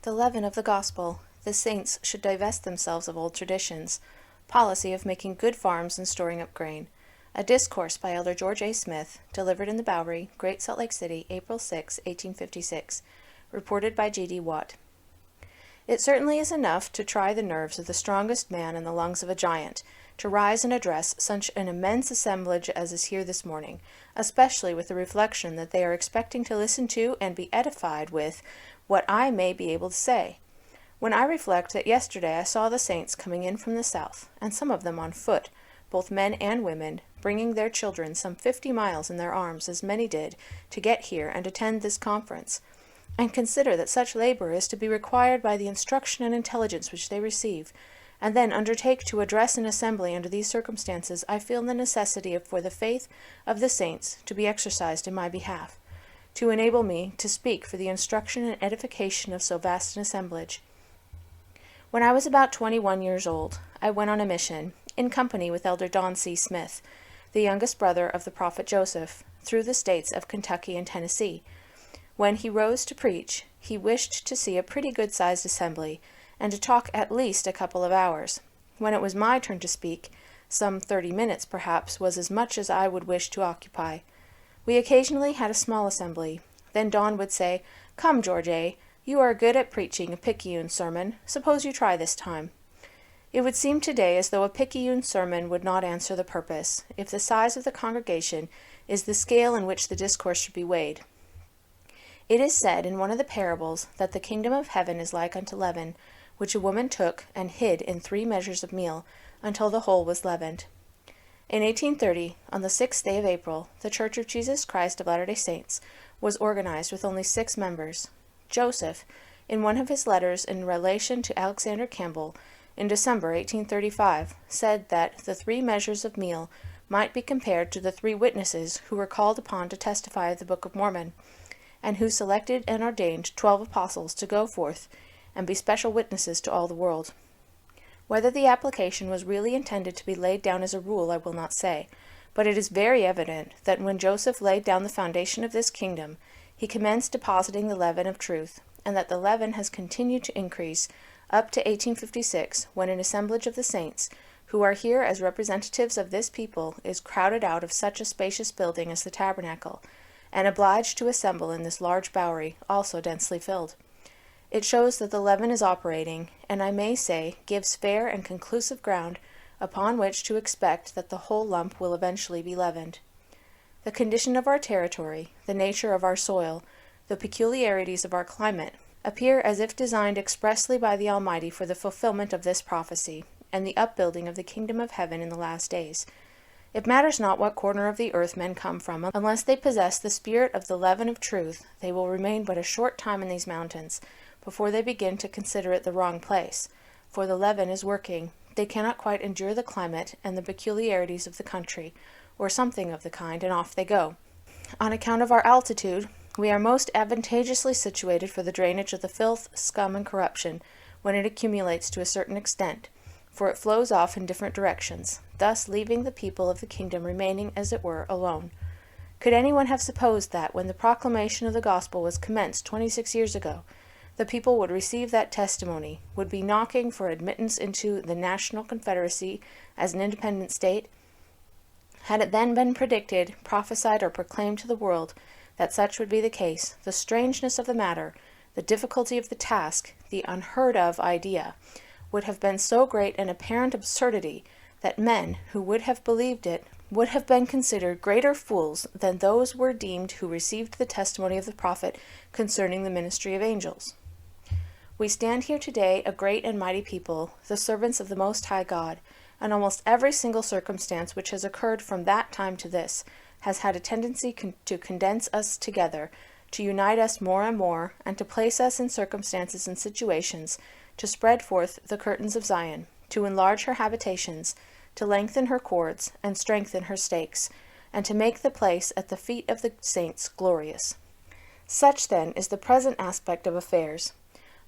The leaven of the gospel. The saints should divest themselves of old traditions. Policy of making good farms and storing up grain. A discourse by Elder George A. Smith, delivered in the Bowery, Great Salt Lake City, April 6, 1856. Reported by G.D. Watt. It certainly is enough to try the nerves of the strongest man and the lungs of a giant, to rise and address such an immense assemblage as is here this morning, especially with the reflection that they are expecting to listen to and be edified with what I may be able to say. When I reflect that yesterday I saw the saints coming in from the south, and some of them on foot, both men and women, bringing their children some 50 miles in their arms, as many did, to get here and attend this conference, and consider that such labor is to be required by the instruction and intelligence which they receive, and then undertake to address an assembly under these circumstances, I feel the necessity for the faith of the saints to be exercised in my behalf, to enable me to speak for the instruction and edification of so vast an assemblage. When I was about 21 years old, I went on a mission, in company with Elder Don C. Smith, the youngest brother of the prophet Joseph, through the states of Kentucky and Tennessee. When he rose to preach, he wished to see a pretty good-sized assembly, and to talk at least a couple of hours. When it was my turn to speak, some 30 minutes perhaps was as much as I would wish to occupy. We occasionally had a small assembly. Then Don would say, "Come, George A., you are good at preaching a picayune sermon. Suppose you try this time." It would seem today as though a picayune sermon would not answer the purpose, if the size of the congregation is the scale in which the discourse should be weighed. It is said in one of the parables that the kingdom of heaven is like unto leaven, which a woman took and hid in 3 measures of meal, until the whole was leavened. In 1830, on the 6th day of April, the Church of Jesus Christ of Latter-day Saints was organized with only 6 members. Joseph, in one of his letters in relation to Alexander Campbell, in December 1835, said that the 3 measures of meal might be compared to the 3 witnesses who were called upon to testify of the Book of Mormon, and who selected and ordained 12 apostles to go forth and be special witnesses to all the world. Whether the application was really intended to be laid down as a rule, I will not say, but it is very evident that when Joseph laid down the foundation of this kingdom, he commenced depositing the leaven of truth, and that the leaven has continued to increase up to 1856, when an assemblage of the saints, who are here as representatives of this people, is crowded out of such a spacious building as the tabernacle, and obliged to assemble in this large bowery, also densely filled. It shows that the leaven is operating, and I may say gives fair and conclusive ground upon which to expect that the whole lump will eventually be leavened. The condition of our territory, the nature of our soil, the peculiarities of our climate, appear as if designed expressly by the Almighty for the fulfillment of this prophecy, and the upbuilding of the kingdom of heaven in the last days. It matters not what corner of the earth men come from, unless they possess the spirit of the leaven of truth, they will remain but a short time in these mountains, before they begin to consider it the wrong place, for the leaven is working. They cannot quite endure the climate and the peculiarities of the country, or something of the kind, and off they go. On account of our altitude, we are most advantageously situated for the drainage of the filth, scum, and corruption, when it accumulates to a certain extent, for it flows off in different directions, thus leaving the people of the kingdom remaining, as it were, alone. Could anyone have supposed that, when the proclamation of the gospel was commenced 26 years ago, the people would receive that testimony, would be knocking for admittance into the National Confederacy as an independent state? Had it then been predicted, prophesied, or proclaimed to the world that such would be the case, the strangeness of the matter, the difficulty of the task, the unheard-of idea, would have been so great an apparent absurdity that men who would have believed it would have been considered greater fools than those were deemed who received the testimony of the prophet concerning the ministry of angels. We stand here today a great and mighty people, the servants of the Most High God, and almost every single circumstance which has occurred from that time to this has had a tendency to condense us together, to unite us more and more, and to place us in circumstances and situations, to spread forth the curtains of Zion, to enlarge her habitations, to lengthen her cords, and strengthen her stakes, and to make the place at the feet of the saints glorious. Such, then, is the present aspect of affairs.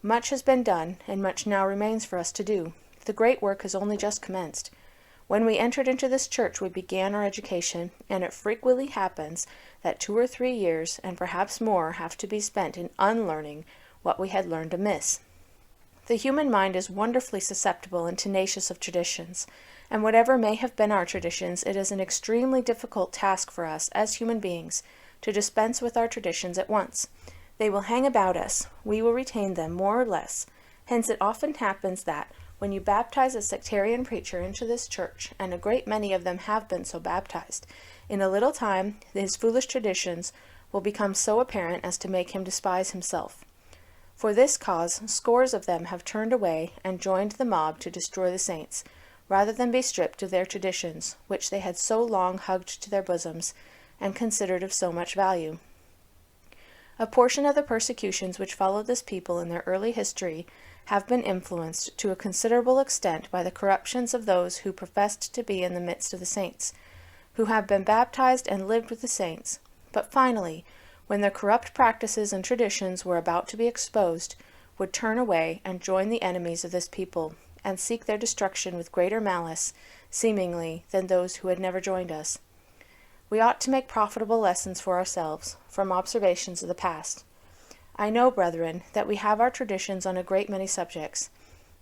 Much has been done, and much now remains for us to do. The great work has only just commenced. When we entered into this church, we began our education, and it frequently happens that 2 or 3 years, and perhaps more, have to be spent in unlearning what we had learned amiss. The human mind is wonderfully susceptible and tenacious of traditions, and whatever may have been our traditions, it is an extremely difficult task for us, as human beings, to dispense with our traditions at once. They will hang about us, we will retain them more or less. Hence it often happens that, when you baptize a sectarian preacher into this church, and a great many of them have been so baptized, in a little time his foolish traditions will become so apparent as to make him despise himself. For this cause scores of them have turned away and joined the mob to destroy the saints, rather than be stripped of their traditions, which they had so long hugged to their bosoms, and considered of so much value. A portion of the persecutions which followed this people in their early history have been influenced to a considerable extent by the corruptions of those who professed to be in the midst of the saints, who have been baptized and lived with the saints, but finally, when their corrupt practices and traditions were about to be exposed, would turn away and join the enemies of this people, and seek their destruction with greater malice, seemingly, than those who had never joined us. We ought to make profitable lessons for ourselves, from observations of the past. I know, brethren, that we have our traditions on a great many subjects.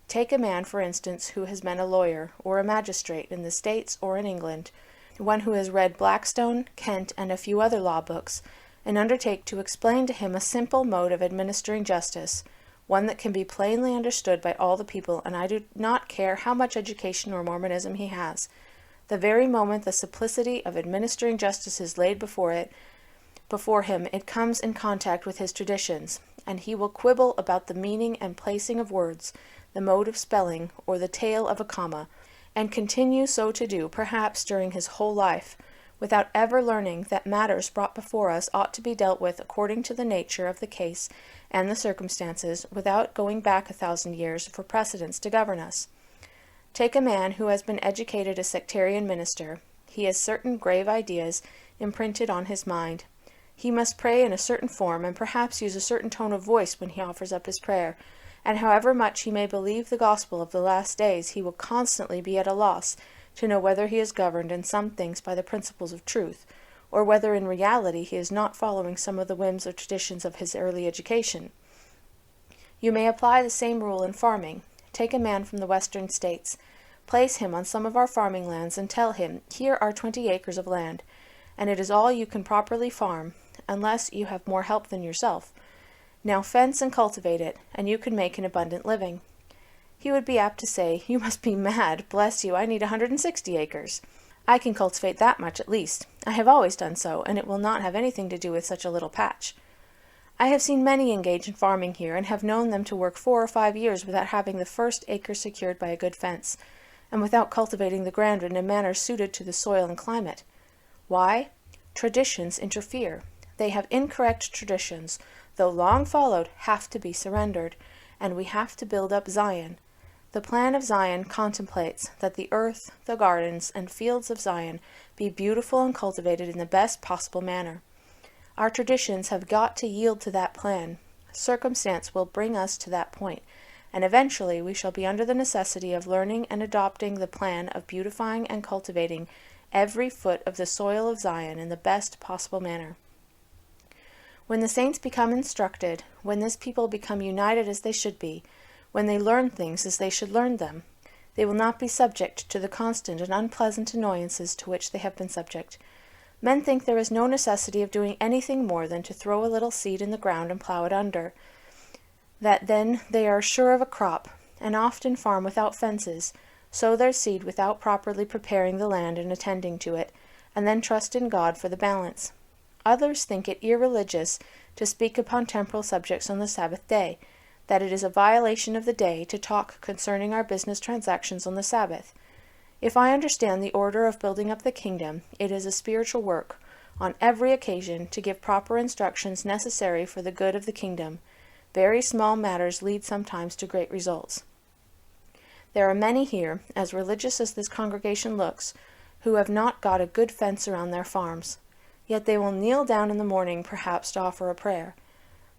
Take a man, for instance, who has been a lawyer, or a magistrate in the States or in England, one who has read Blackstone, Kent, and a few other law books, and undertake to explain to him a simple mode of administering justice, one that can be plainly understood by all the people, and I do not care how much education or Mormonism he has. The very moment the simplicity of administering justice is laid before him, it comes in contact with his traditions, and he will quibble about the meaning and placing of words, the mode of spelling, or the tail of a comma, and continue so to do, perhaps during his whole life, without ever learning that matters brought before us ought to be dealt with according to the nature of the case and the circumstances, without going back 1,000 years for precedents to govern us. Take a man who has been educated a sectarian minister. He has certain grave ideas imprinted on his mind. He must pray in a certain form, and perhaps use a certain tone of voice when he offers up his prayer, and however much he may believe the gospel of the last days, he will constantly be at a loss to know whether he is governed in some things by the principles of truth, or whether in reality he is not following some of the whims or traditions of his early education. You may apply the same rule in farming. Take a man from the western states, place him on some of our farming lands, and tell him, here are 20 acres of land, and it is all you can properly farm, unless you have more help than yourself. Now fence and cultivate it, and you can make an abundant living. He would be apt to say, you must be mad, bless you, I need 160 acres. I can cultivate that much at least. I have always done so, and it will not have anything to do with such a little patch. I have seen many engage in farming here, and have known them to work 4 or 5 years without having the first acre secured by a good fence, and without cultivating the ground in a manner suited to the soil and climate. Why? Traditions interfere. They have incorrect traditions, though long followed, have to be surrendered, and we have to build up Zion. The plan of Zion contemplates that the earth, the gardens, and fields of Zion be beautiful and cultivated in the best possible manner. Our traditions have got to yield to that plan. Circumstance will bring us to that point, and eventually we shall be under the necessity of learning and adopting the plan of beautifying and cultivating every foot of the soil of Zion in the best possible manner. When the saints become instructed, when this people become united as they should be, when they learn things as they should learn them, they will not be subject to the constant and unpleasant annoyances to which they have been subject. Men think there is no necessity of doing anything more than to throw a little seed in the ground and plough it under, that then they are sure of a crop, and often farm without fences, sow their seed without properly preparing the land and attending to it, and then trust in God for the balance. Others think it irreligious to speak upon temporal subjects on the Sabbath day, that it is a violation of the day to talk concerning our business transactions on the Sabbath. If I understand the order of building up the kingdom, it is a spiritual work, on every occasion, to give proper instructions necessary for the good of the kingdom. Very small matters lead sometimes to great results. There are many here, as religious as this congregation looks, who have not got a good fence around their farms. Yet they will kneel down in the morning, perhaps, to offer a prayer.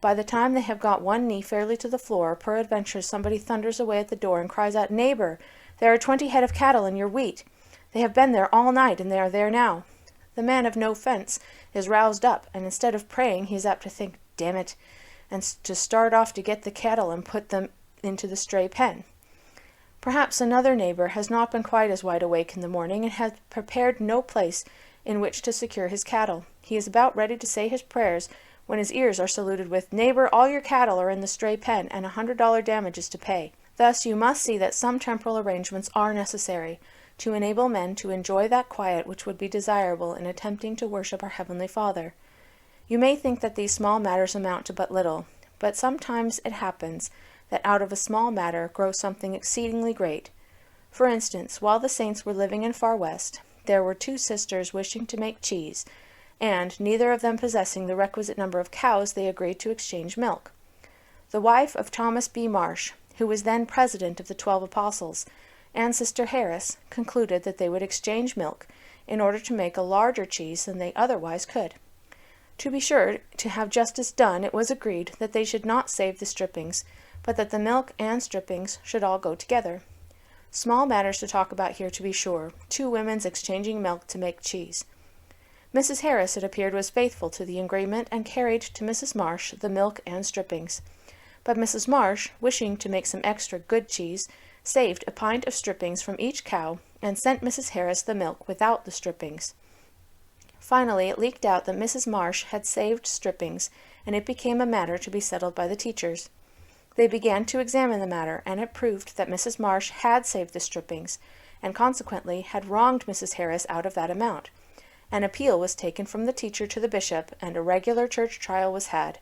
By the time they have got one knee fairly to the floor, peradventure somebody thunders away at the door and cries out, "Neighbor, there are 20 head of cattle in your wheat. They have been there all night, and they are there now." The man of no fence is roused up, and instead of praying, he is apt to think, "Damn it, and to start off to get the cattle and put them into the stray pen. Perhaps another neighbor has not been quite as wide awake in the morning and has prepared no place in which to secure his cattle. He is about ready to say his prayers when his ears are saluted with, "Neighbor, all your cattle are in the stray pen, and $100 damages to pay." Thus you must see that some temporal arrangements are necessary to enable men to enjoy that quiet which would be desirable in attempting to worship our Heavenly Father. You may think that these small matters amount to but little, but sometimes it happens that out of a small matter grows something exceedingly great. For instance, while the saints were living in Far West, there were two sisters wishing to make cheese, and neither of them possessing the requisite number of cows, they agreed to exchange milk. The wife of Thomas B. Marsh, who was then president of the 12 Apostles, and Sister Harris concluded that they would exchange milk in order to make a larger cheese than they otherwise could. To be sure to have justice done, it was agreed that they should not save the strippings, but that the milk and strippings should all go together. Small matters to talk about here, to be sure, two women's exchanging milk to make cheese. Mrs. Harris, it appeared, was faithful to the agreement and carried to Mrs. Marsh the milk and strippings. But Mrs. Marsh, wishing to make some extra good cheese, saved a pint of strippings from each cow and sent Mrs. Harris the milk without the strippings. Finally, it leaked out that Mrs. Marsh had saved strippings, and it became a matter to be settled by the teachers. They began to examine the matter, and it proved that Mrs. Marsh had saved the strippings, and consequently had wronged Mrs. Harris out of that amount. An appeal was taken from the teacher to the bishop, and a regular church trial was had.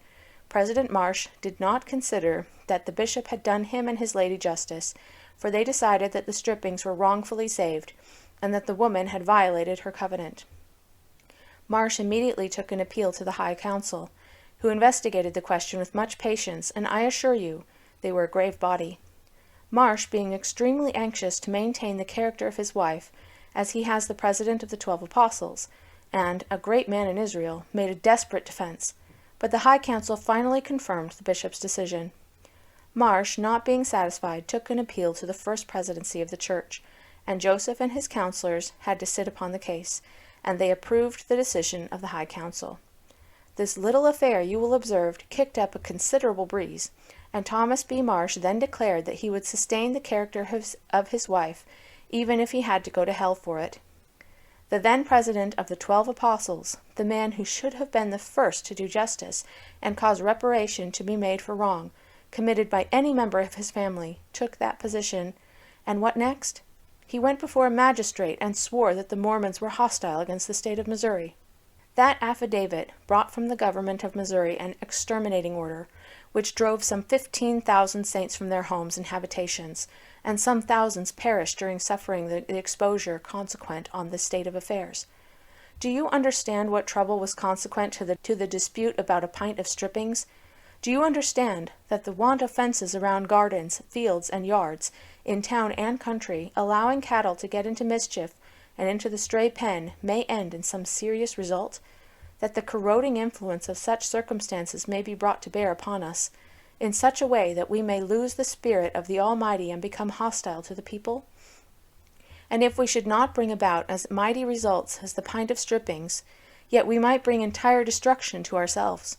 President Marsh did not consider that the bishop had done him and his lady justice, for they decided that the strippings were wrongfully saved, and that the woman had violated her covenant. Marsh immediately took an appeal to the High Council, who investigated the question with much patience, and I assure you they were a grave body. Marsh, being extremely anxious to maintain the character of his wife, as he has the president of the 12 Apostles, and a great man in Israel, made a desperate defense, but the High Council finally confirmed the bishop's decision. Marsh, not being satisfied, took an appeal to the first presidency of the church, and Joseph and his counselors had to sit upon the case, and they approved the decision of the High Council. This little affair, you will observe, kicked up a considerable breeze, and Thomas B. Marsh then declared that he would sustain the character of his wife, even if he had to go to hell for it. The then president of the 12 Apostles, the man who should have been the first to do justice and cause reparation to be made for wrong committed by any member of his family, took that position, and what next? He went before a magistrate and swore that the Mormons were hostile against the state of Missouri. That affidavit brought from the government of Missouri an exterminating order, which drove some 15,000 saints from their homes and habitations, and some thousands perished during suffering the exposure consequent on this state of affairs. Do you understand what trouble was consequent to the dispute about a pint of strippings? Do you understand that the want of fences around gardens, fields, and yards, in town and country, allowing cattle to get into mischief and into the stray pen, may end in some serious result? That the corroding influence of such circumstances may be brought to bear upon us, in such a way that we may lose the Spirit of the Almighty and become hostile to the people? And if we should not bring about as mighty results as the pint of strippings, yet we might bring entire destruction to ourselves.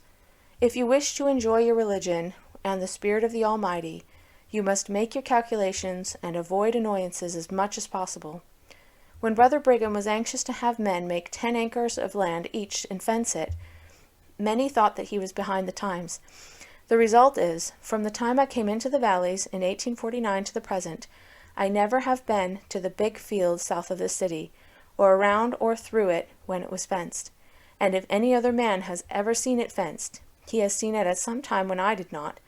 If you wish to enjoy your religion and the Spirit of the Almighty, you must make your calculations and avoid annoyances as much as possible. When Brother Brigham was anxious to have men make 10 acres of land each and fence it, many thought that he was behind the times. The result is, from the time I came into the valleys in 1849 to the present, I never have been to the big fields south of the city, or around or through it when it was fenced. And if any other man has ever seen it fenced, he has seen it at some time when I did not.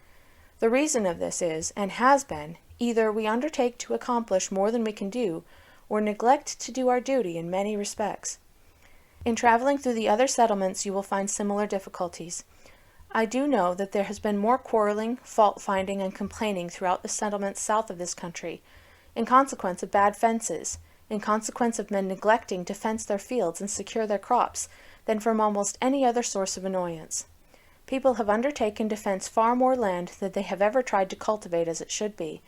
The reason of this is, and has been, either we undertake to accomplish more than we can do, or neglect to do our duty in many respects. In traveling through the other settlements you will find similar difficulties. I do know that there has been more quarreling, fault-finding, and complaining throughout the settlements south of this country, in consequence of bad fences, in consequence of men neglecting to fence their fields and secure their crops, than from almost any other source of annoyance. People have undertaken to fence far more land than they have ever tried to cultivate as it should be.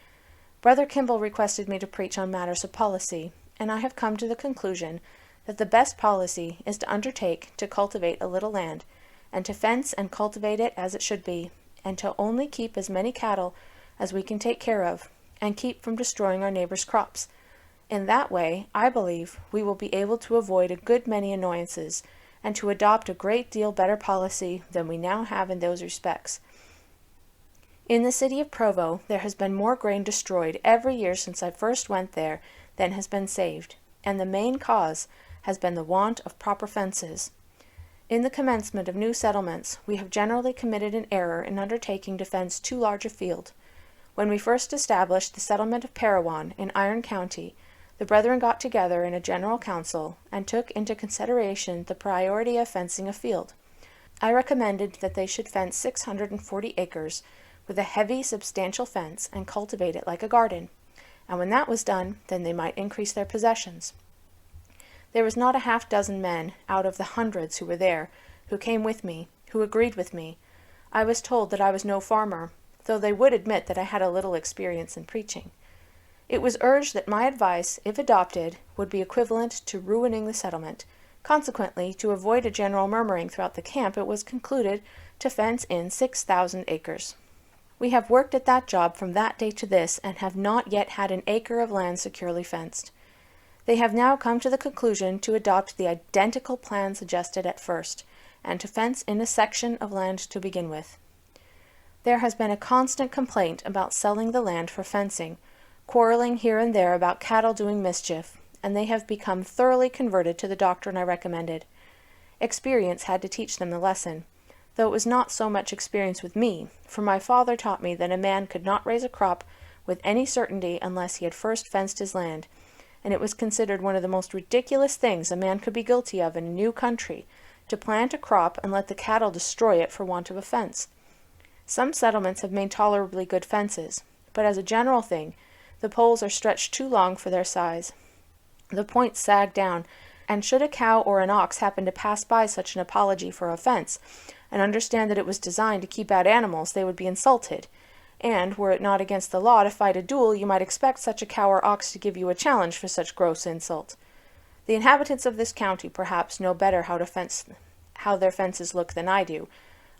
Brother Kimball requested me to preach on matters of policy, and I have come to the conclusion that the best policy is to undertake to cultivate a little land, and to fence and cultivate it as it should be, and to only keep as many cattle as we can take care of, and keep from destroying our neighbors' crops. In that way, I believe, we will be able to avoid a good many annoyances, and to adopt a great deal better policy than we now have in those respects. In the city of Provo, there has been more grain destroyed every year since I first went there than has been saved, and the main cause has been the want of proper fences. In the commencement of new settlements, we have generally committed an error in undertaking to fence too large a field. When we first established the settlement of Parowan in Iron County, the brethren got together in a general council and took into consideration the priority of fencing a field. I recommended that they should fence 640 acres with a heavy, substantial fence and cultivate it like a garden, and when that was done, then they might increase their possessions. There was not a half-dozen men out of the hundreds who were there who came with me, who agreed with me. I was told that I was no farmer, though they would admit that I had a little experience in preaching. It was urged that my advice, if adopted, would be equivalent to ruining the settlement. Consequently, to avoid a general murmuring throughout the camp, it was concluded to fence in 6,000 acres. We have worked at that job from that day to this, and have not yet had an acre of land securely fenced. They have now come to the conclusion to adopt the identical plan suggested at first, and to fence in a section of land to begin with. There has been a constant complaint about selling the land for fencing, quarreling here and there about cattle doing mischief, and they have become thoroughly converted to the doctrine I recommended. Experience had to teach them the lesson, though it was not so much experience with me, for my father taught me that a man could not raise a crop with any certainty unless he had first fenced his land, and it was considered one of the most ridiculous things a man could be guilty of in a new country, to plant a crop and let the cattle destroy it for want of a fence. Some settlements have made tolerably good fences, but as a general thing, the poles are stretched too long for their size. The points sag down, and should a cow or an ox happen to pass by such an apology for a fence, and understand that it was designed to keep out animals, they would be insulted, and, were it not against the law to fight a duel, you might expect such a cow or ox to give you a challenge for such gross insult. The inhabitants of this county, perhaps, know better how their fences look than I do.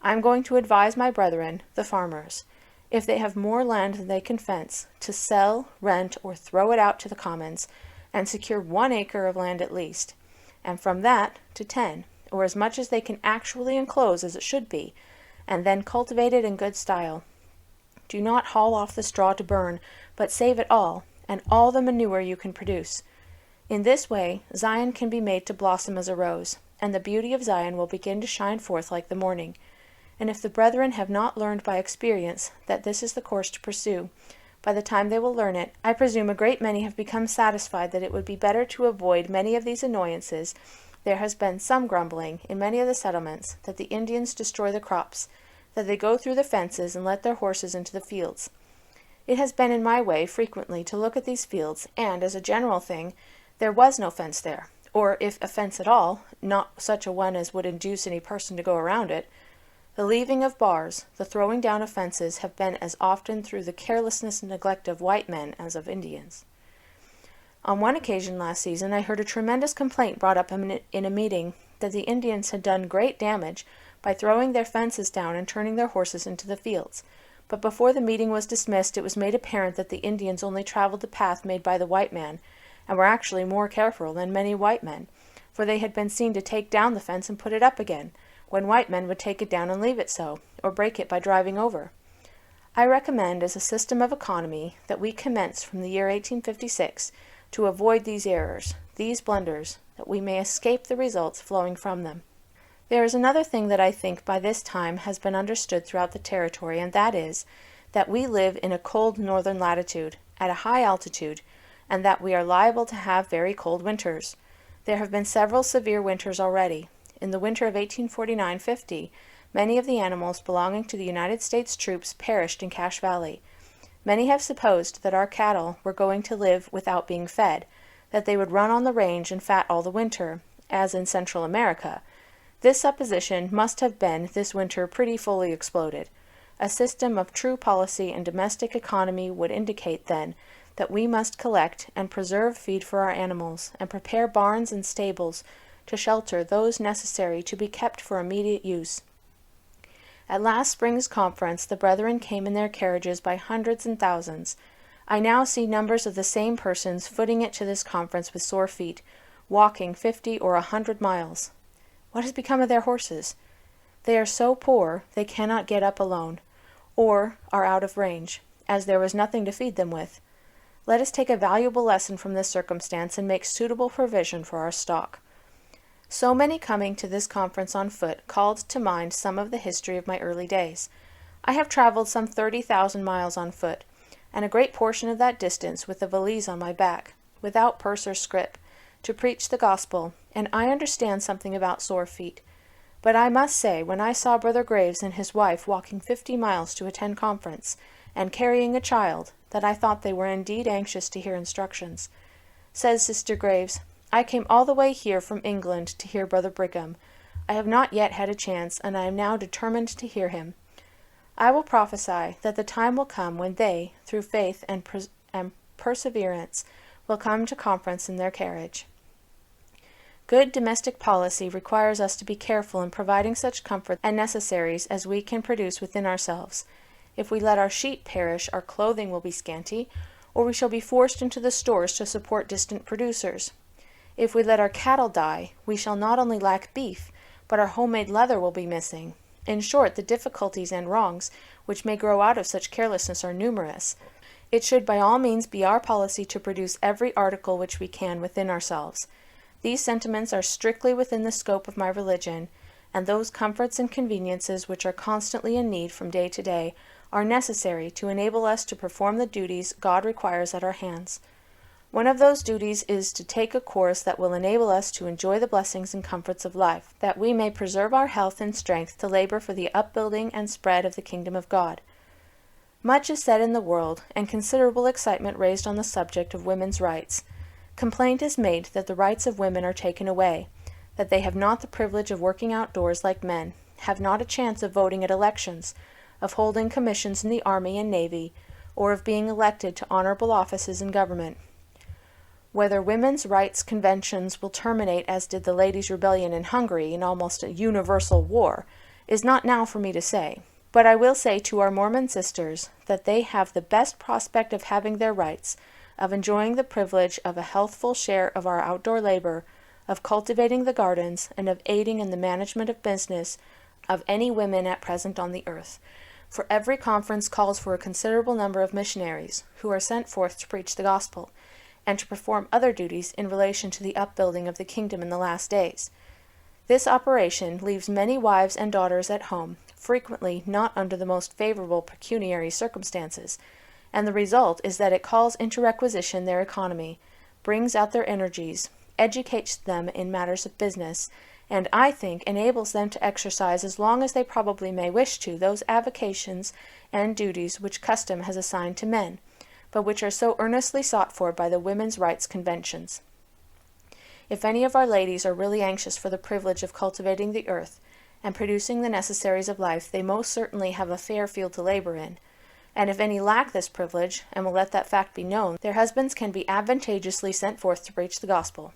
I am going to advise my brethren, the farmers, if they have more land than they can fence, to sell, rent, or throw it out to the commons, and secure 1 acre of land at least, and from that to 10, or as much as they can actually enclose as it should be, and then cultivate it in good style. Do not haul off the straw to burn, but save it all, and all the manure you can produce. In this way, Zion can be made to blossom as a rose, and the beauty of Zion will begin to shine forth like the morning. And if the brethren have not learned by experience that this is the course to pursue, by the time they will learn it, I presume a great many have become satisfied that it would be better to avoid many of these annoyances. There has been some grumbling in many of the settlements that the Indians destroy the crops, that they go through the fences and let their horses into the fields. It has been in my way frequently to look at these fields, and, as a general thing, there was no fence there, or if a fence at all, not such a one as would induce any person to go around it. The leaving of bars, the throwing down of fences, have been as often through the carelessness and neglect of white men as of Indians. On one occasion last season I heard a tremendous complaint brought up in a meeting that the Indians had done great damage by throwing their fences down and turning their horses into the fields. But before the meeting was dismissed, it was made apparent that the Indians only traveled the path made by the white man, and were actually more careful than many white men, for they had been seen to take down the fence and put it up again, when white men would take it down and leave it so, or break it by driving over. I recommend as a system of economy that we commence from the year 1856 to avoid these errors, these blunders, that we may escape the results flowing from them. There is another thing that I think by this time has been understood throughout the territory, and that is, that we live in a cold northern latitude, at a high altitude, and that we are liable to have very cold winters. There have been several severe winters already. In the winter of 1849-50, many of the animals belonging to the United States troops perished in Cache Valley. Many have supposed that our cattle were going to live without being fed, that they would run on the range and fat all the winter, as in Central America. This supposition must have been this winter pretty fully exploded. A system of true policy and domestic economy would indicate, then, that we must collect and preserve feed for our animals, and prepare barns and stables to shelter those necessary to be kept for immediate use. At last spring's conference the brethren came in their carriages by hundreds and thousands. I now see numbers of the same persons footing it to this conference with sore feet, walking 50 or 100 miles. What has become of their horses? They are so poor they cannot get up alone, or are out of range, as there was nothing to feed them with. Let us take a valuable lesson from this circumstance and make suitable provision for our stock. So many coming to this conference on foot called to mind some of the history of my early days. I have traveled some 30,000 miles on foot, and a great portion of that distance with a valise on my back, without purse or scrip, to preach the gospel, and I understand something about sore feet. But I must say, when I saw Brother Graves and his wife walking 50 miles to attend conference, and carrying a child, that I thought they were indeed anxious to hear instructions. Says Sister Graves, I came all the way here from England to hear Brother Brigham. I have not yet had a chance, and I am now determined to hear him. I will prophesy that the time will come when they, through faith and perseverance, will come to conference in their carriage. Good domestic policy requires us to be careful in providing such comfort and necessaries as we can produce within ourselves. If we let our sheep perish, our clothing will be scanty, or we shall be forced into the stores to support distant producers. If we let our cattle die, we shall not only lack beef, but our homemade leather will be missing. In short, the difficulties and wrongs which may grow out of such carelessness are numerous. It should by all means be our policy to produce every article which we can within ourselves. These sentiments are strictly within the scope of my religion, and those comforts and conveniences which are constantly in need from day to day are necessary to enable us to perform the duties God requires at our hands. One of those duties is to take a course that will enable us to enjoy the blessings and comforts of life, that we may preserve our health and strength to labor for the upbuilding and spread of the kingdom of God. Much is said in the world, and considerable excitement raised on the subject of women's rights. Complaint is made that the rights of women are taken away, that they have not the privilege of working outdoors like men, have not a chance of voting at elections, of holding commissions in the army and navy, or of being elected to honorable offices in government. Whether women's rights conventions will terminate as did the ladies' rebellion in Hungary in almost a universal war is not now for me to say, but I will say to our Mormon sisters that they have the best prospect of having their rights, of enjoying the privilege of a healthful share of our outdoor labor, of cultivating the gardens, and of aiding in the management of business of any women at present on the earth. For every conference calls for a considerable number of missionaries, who are sent forth to preach the gospel, and to perform other duties in relation to the upbuilding of the kingdom in the last days. This operation leaves many wives and daughters at home, frequently not under the most favorable pecuniary circumstances, and the result is that it calls into requisition their economy, brings out their energies, educates them in matters of business, and I think enables them to exercise as long as they probably may wish to those avocations and duties which custom has assigned to men, but which are so earnestly sought for by the women's rights conventions. If any of our ladies are really anxious for the privilege of cultivating the earth and producing the necessaries of life, they most certainly have a fair field to labor in, and if any lack this privilege, and will let that fact be known, their husbands can be advantageously sent forth to preach the gospel.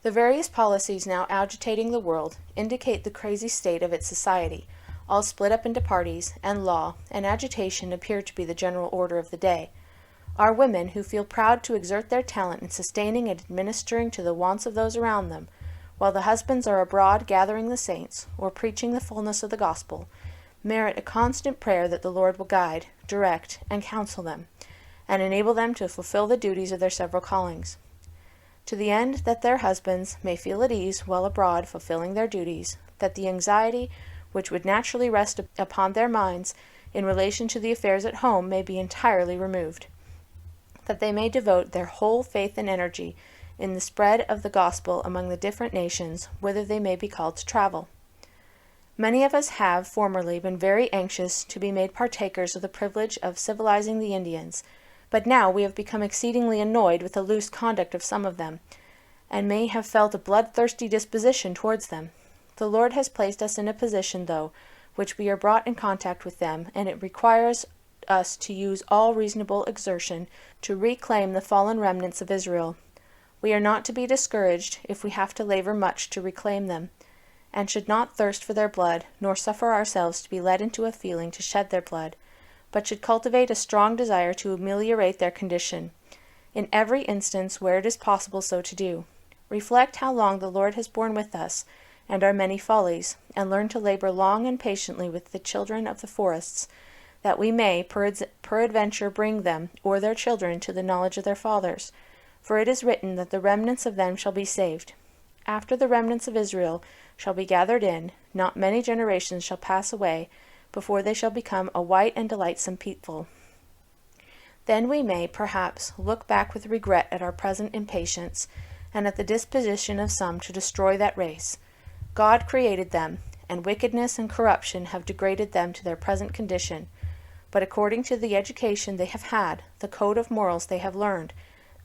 The various policies now agitating the world indicate the crazy state of its society, all split up into parties, and law and agitation appear to be the general order of the day. Our women, who feel proud to exert their talent in sustaining and administering to the wants of those around them, while the husbands are abroad gathering the saints, or preaching the fullness of the gospel, merit a constant prayer that the Lord will guide, direct, and counsel them, and enable them to fulfill the duties of their several callings. To the end that their husbands may feel at ease while abroad fulfilling their duties, that the anxiety which would naturally rest upon their minds in relation to the affairs at home may be entirely removed, that they may devote their whole faith and energy in the spread of the gospel among the different nations whither they may be called to travel. Many of us have formerly been very anxious to be made partakers of the privilege of civilizing the Indians, but now we have become exceedingly annoyed with the loose conduct of some of them, and may have felt a bloodthirsty disposition towards them. The Lord has placed us in a position, though, which we are brought in contact with them, and it requires us to use all reasonable exertion to reclaim the fallen remnants of Israel. We are not to be discouraged if we have to labor much to reclaim them. and should not thirst for their blood, nor suffer ourselves to be led into a feeling to shed their blood, but should cultivate a strong desire to ameliorate their condition, in every instance where it is possible so to do. Reflect how long the Lord has borne with us, and our many follies, and learn to labor long and patiently with the children of the forests, that we may peradventure bring them or their children to the knowledge of their fathers. For it is written that the remnants of them shall be saved. After the remnants of Israel shall be gathered in, not many generations shall pass away before they shall become a white and delightsome people. Then we may, perhaps, look back with regret at our present impatience, and at the disposition of some to destroy that race. God created them, and wickedness and corruption have degraded them to their present condition. But according to the education they have had, the code of morals they have learned,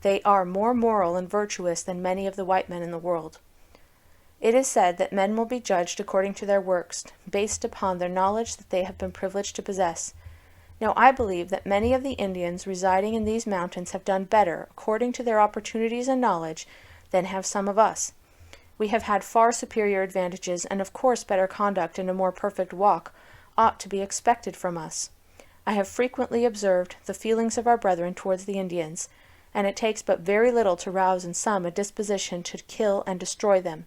they are more moral and virtuous than many of the white men in the world. It is said that men will be judged according to their works, based upon their knowledge that they have been privileged to possess. Now I believe that many of the Indians residing in these mountains have done better according to their opportunities and knowledge than have some of us. We have had far superior advantages, and of course better conduct and a more perfect walk ought to be expected from us. I have frequently observed the feelings of our brethren towards the Indians, and it takes but very little to rouse in some a disposition to kill and destroy them.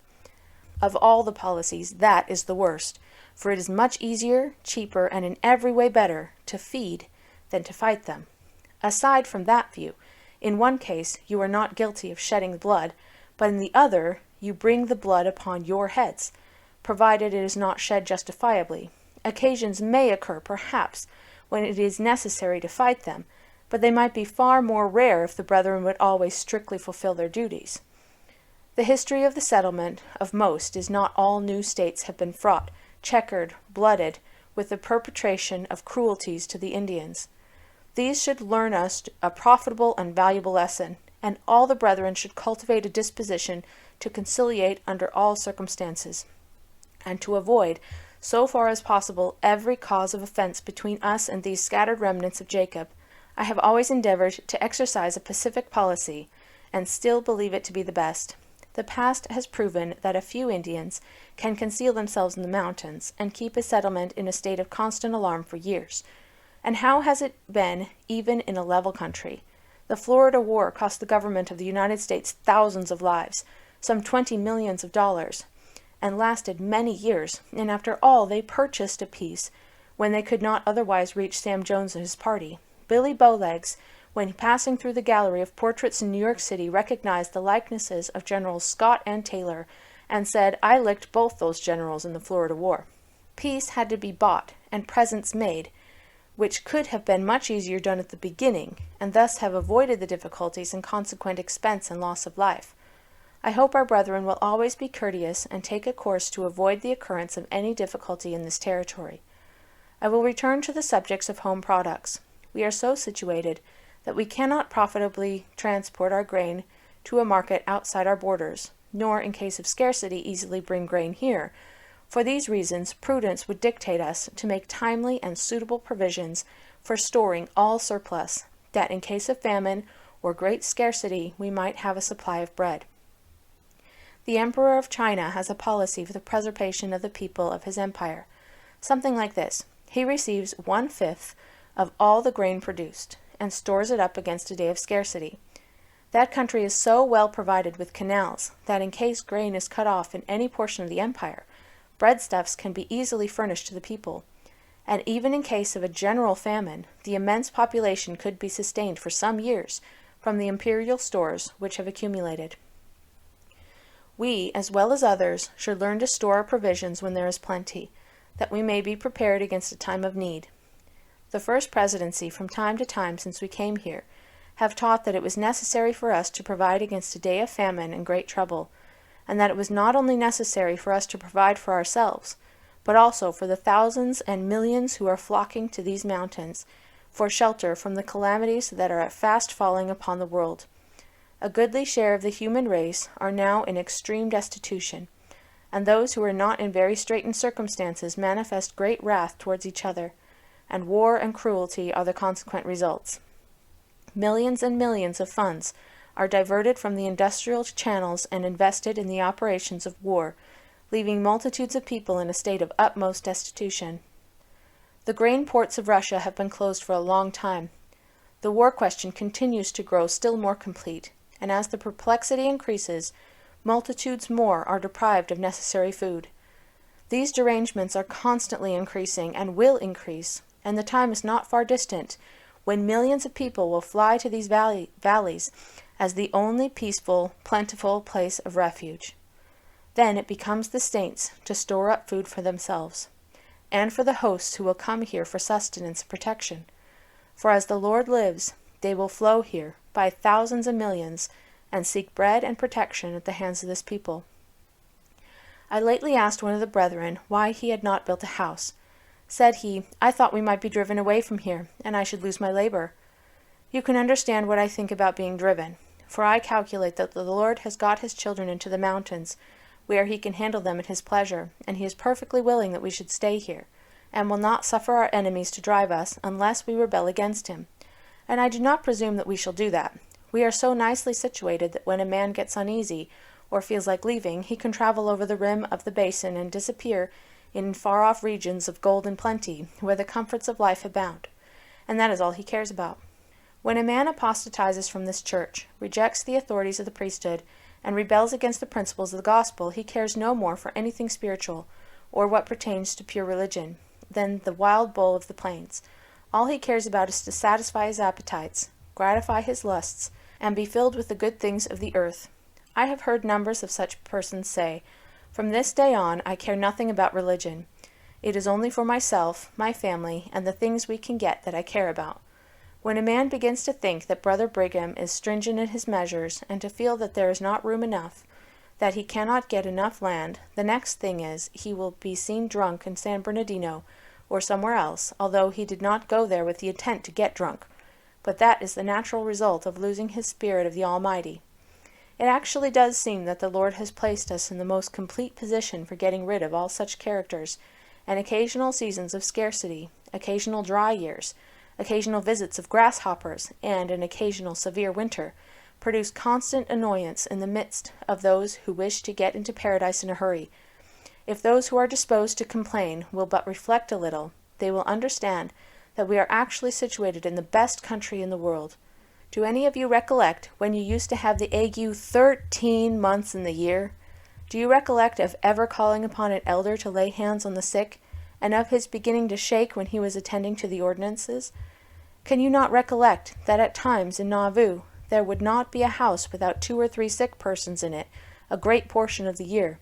Of all the policies, that is the worst, for it is much easier, cheaper, and in every way better to feed than to fight them. Aside from that view, in one case you are not guilty of shedding blood, but in the other you bring the blood upon your heads, provided it is not shed justifiably. Occasions may occur, perhaps, when it is necessary to fight them, but they might be far more rare if the brethren would always strictly fulfill their duties. The history of the settlement of most is not all new states have been fraught, checkered, blooded, with the perpetration of cruelties to the Indians. These should learn us a profitable and valuable lesson, and all the brethren should cultivate a disposition to conciliate under all circumstances, and to avoid, so far as possible, every cause of offense between us and these scattered remnants of Jacob. I have always endeavored to exercise a pacific policy, and still believe it to be the best. The past has proven that a few Indians can conceal themselves in the mountains and keep a settlement in a state of constant alarm for years. And how has it been even in a level country? The Florida War cost the government of the United States thousands of lives, some $20 millions, and lasted many years, and after all they purchased a peace when they could not otherwise reach Sam Jones and his party. Billy Bowlegs, when passing through the gallery of portraits in New York City, recognized the likenesses of Generals Scott and Taylor, and said, "I licked both those generals in the Florida War." Peace had to be bought, and presents made, which could have been much easier done at the beginning, and thus have avoided the difficulties and consequent expense and loss of life. I hope our brethren will always be courteous and take a course to avoid the occurrence of any difficulty in this territory. I will return to the subjects of home products. We are so situated that we cannot profitably transport our grain to a market outside our borders, nor in case of scarcity easily bring grain here. For these reasons, prudence would dictate us to make timely and suitable provisions for storing all surplus, that in case of famine or great scarcity we might have a supply of bread. The Emperor of China has a policy for the preservation of the people of his empire, something like this. He receives 1/5 of all the grain produced, and stores it up against a day of scarcity. That country is so well provided with canals that in case grain is cut off in any portion of the empire, breadstuffs can be easily furnished to the people, and even in case of a general famine, the immense population could be sustained for some years from the imperial stores which have accumulated. We, as well as others, should learn to store our provisions when there is plenty, that we may be prepared against a time of need. The first presidency, from time to time since we came here, have taught that it was necessary for us to provide against a day of famine and great trouble, and that it was not only necessary for us to provide for ourselves, but also for the thousands and millions who are flocking to these mountains for shelter from the calamities that are at fast falling upon the world. A goodly share of the human race are now in extreme destitution, and those who are not in very straitened circumstances manifest great wrath towards each other, and war and cruelty are the consequent results. Millions and millions of funds are diverted from the industrial channels and invested in the operations of war, leaving multitudes of people in a state of utmost destitution. The grain ports of Russia have been closed for a long time. The war question continues to grow still more complete, and as the perplexity increases, multitudes more are deprived of necessary food. These derangements are constantly increasing and will increase, and the time is not far distant when millions of people will fly to these valleys as the only peaceful, plentiful place of refuge. Then it becomes the saints to store up food for themselves, and for the hosts who will come here for sustenance and protection. For as the Lord lives, they will flow here by thousands and millions, and seek bread and protection at the hands of this people. I lately asked one of the brethren why he had not built a house. Said he, I thought we might be driven away from here, and I should lose my labor. You can understand what I think about being driven, for I calculate that the Lord has got his children into the mountains, where he can handle them at his pleasure, and he is perfectly willing that we should stay here, and will not suffer our enemies to drive us unless we rebel against him. And I do not presume that we shall do that. We are so nicely situated that when a man gets uneasy, or feels like leaving, he can travel over the rim of the basin and disappear in far-off regions of gold and plenty, where the comforts of life abound. And that is all he cares about. When a man apostatizes from this church, rejects the authorities of the priesthood, and rebels against the principles of the gospel, he cares no more for anything spiritual, or what pertains to pure religion, than the wild bull of the plains. All he cares about is to satisfy his appetites, gratify his lusts, and be filled with the good things of the earth. I have heard numbers of such persons say, From this day on I care nothing about religion. It is only for myself, my family, and the things we can get that I care about. When a man begins to think that Brother Brigham is stringent in his measures, and to feel that there is not room enough, that he cannot get enough land, the next thing is he will be seen drunk in San Bernardino or somewhere else, although he did not go there with the intent to get drunk. But that is the natural result of losing his spirit of the Almighty. It actually does seem that the Lord has placed us in the most complete position for getting rid of all such characters, and occasional seasons of scarcity, occasional dry years, occasional visits of grasshoppers, and an occasional severe winter, produce constant annoyance in the midst of those who wish to get into paradise in a hurry. If those who are disposed to complain will but reflect a little, they will understand that we are actually situated in the best country in the world. Do any of you recollect when you used to have the ague 13 months in the year? Do you recollect of ever calling upon an elder to lay hands on the sick, and of his beginning to shake when he was attending to the ordinances? Can you not recollect that at times in Nauvoo there would not be a house without 2 or 3 sick persons in it a great portion of the year?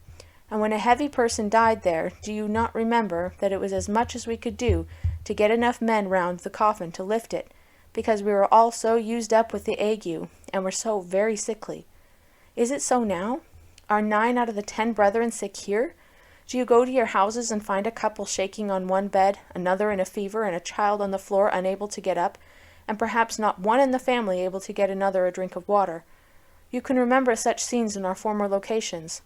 And when a heavy person died there, do you not remember that it was as much as we could do to get enough men round the coffin to lift it, because we were all so used up with the ague, and were so very sickly? Is it so now? Are 9 out of the 10 brethren sick here? Do you go to your houses and find a couple shaking on one bed, another in a fever, and a child on the floor unable to get up, and perhaps not one in the family able to get another a drink of water? You can remember such scenes in our former locations.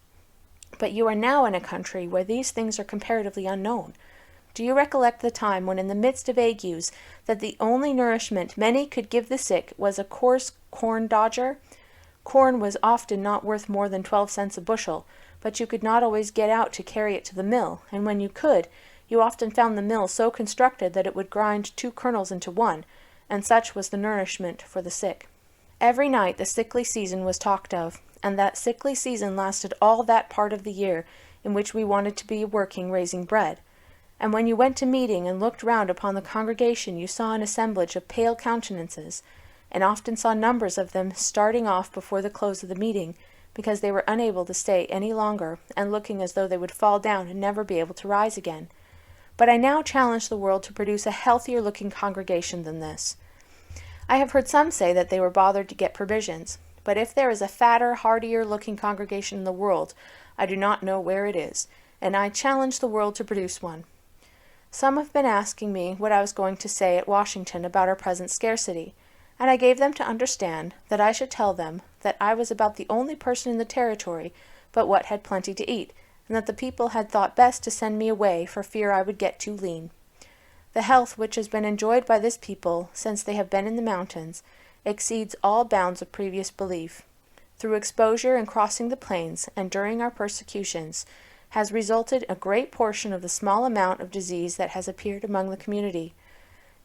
But you are now in a country where these things are comparatively unknown. Do you recollect the time when in the midst of agues that the only nourishment many could give the sick was a coarse corn dodger? Corn was often not worth more than 12 cents a bushel, but you could not always get out to carry it to the mill, and when you could, you often found the mill so constructed that it would grind 2 kernels into one, and such was the nourishment for the sick. Every night the sickly season was talked of, and that sickly season lasted all that part of the year in which we wanted to be working raising bread. And when you went to meeting and looked round upon the congregation, you saw an assemblage of pale countenances, and often saw numbers of them starting off before the close of the meeting, because they were unable to stay any longer, and looking as though they would fall down and never be able to rise again. But I now challenge the world to produce a healthier-looking congregation than this. I have heard some say that they were bothered to get provisions, but if there is a fatter, hardier-looking congregation in the world, I do not know where it is, and I challenge the world to produce one. Some have been asking me what I was going to say at Washington about our present scarcity, and I gave them to understand that I should tell them that I was about the only person in the territory but what had plenty to eat, and that the people had thought best to send me away for fear I would get too lean. The health which has been enjoyed by this people since they have been in the mountains exceeds all bounds of previous belief. Through exposure in crossing the plains and during our persecutions, has resulted a great portion of the small amount of disease that has appeared among the community.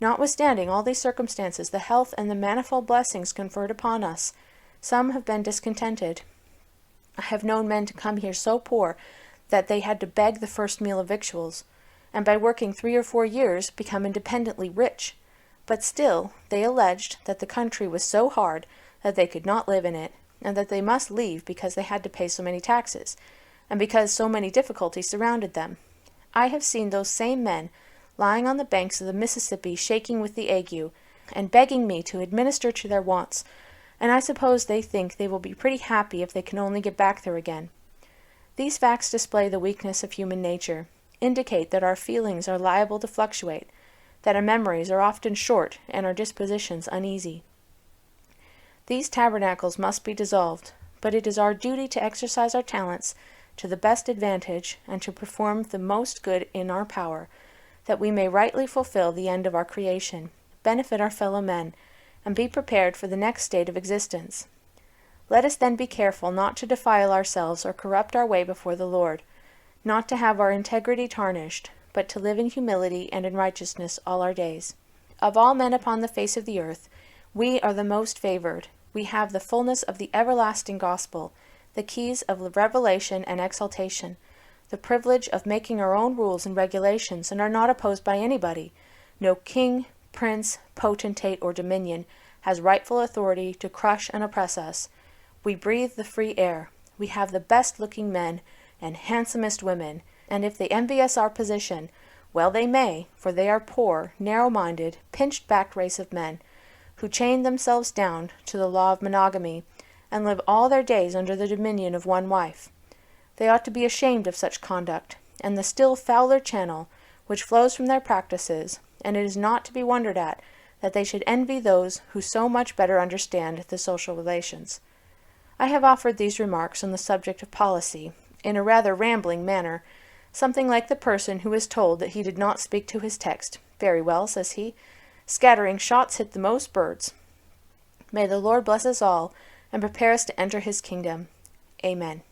Notwithstanding all these circumstances, the health and the manifold blessings conferred upon us, some have been discontented. I have known men to come here so poor that they had to beg the first meal of victuals, and by working 3 or 4 years become independently rich. But still they alleged that the country was so hard that they could not live in it, and that they must leave because they had to pay so many taxes, and because so many difficulties surrounded them. I have seen those same men lying on the banks of the Mississippi shaking with the ague, and begging me to administer to their wants, and I suppose they think they will be pretty happy if they can only get back there again. These facts display the weakness of human nature, indicate that our feelings are liable to fluctuate, that our memories are often short and our dispositions uneasy. These tabernacles must be dissolved, but it is our duty to exercise our talents to the best advantage and to perform the most good in our power, that we may rightly fulfill the end of our creation, benefit our fellow men, and be prepared for the next state of existence. Let us then be careful not to defile ourselves or corrupt our way before the Lord, not to have our integrity tarnished, but to live in humility and in righteousness all our days. Of all men upon the face of the earth, we are the most favored. We have the fullness of the everlasting gospel, the keys of revelation and exaltation, the privilege of making our own rules and regulations, and are not opposed by anybody. No king, prince, potentate, or dominion has rightful authority to crush and oppress us. We breathe the free air. We have the best-looking men and handsomest women, and if they envy us our position, well they may, for they are poor, narrow-minded, pinched-backed race of men, who chain themselves down to the law of monogamy, and live all their days under the dominion of one wife. They ought to be ashamed of such conduct, and the still fouler channel which flows from their practices, and it is not to be wondered at that they should envy those who so much better understand the social relations. I have offered these remarks on the subject of policy, in a rather rambling manner, something like the person who is told that he did not speak to his text. Very well, says he, scattering shots hit the most birds. May the Lord bless us all, and prepare us to enter his kingdom. Amen.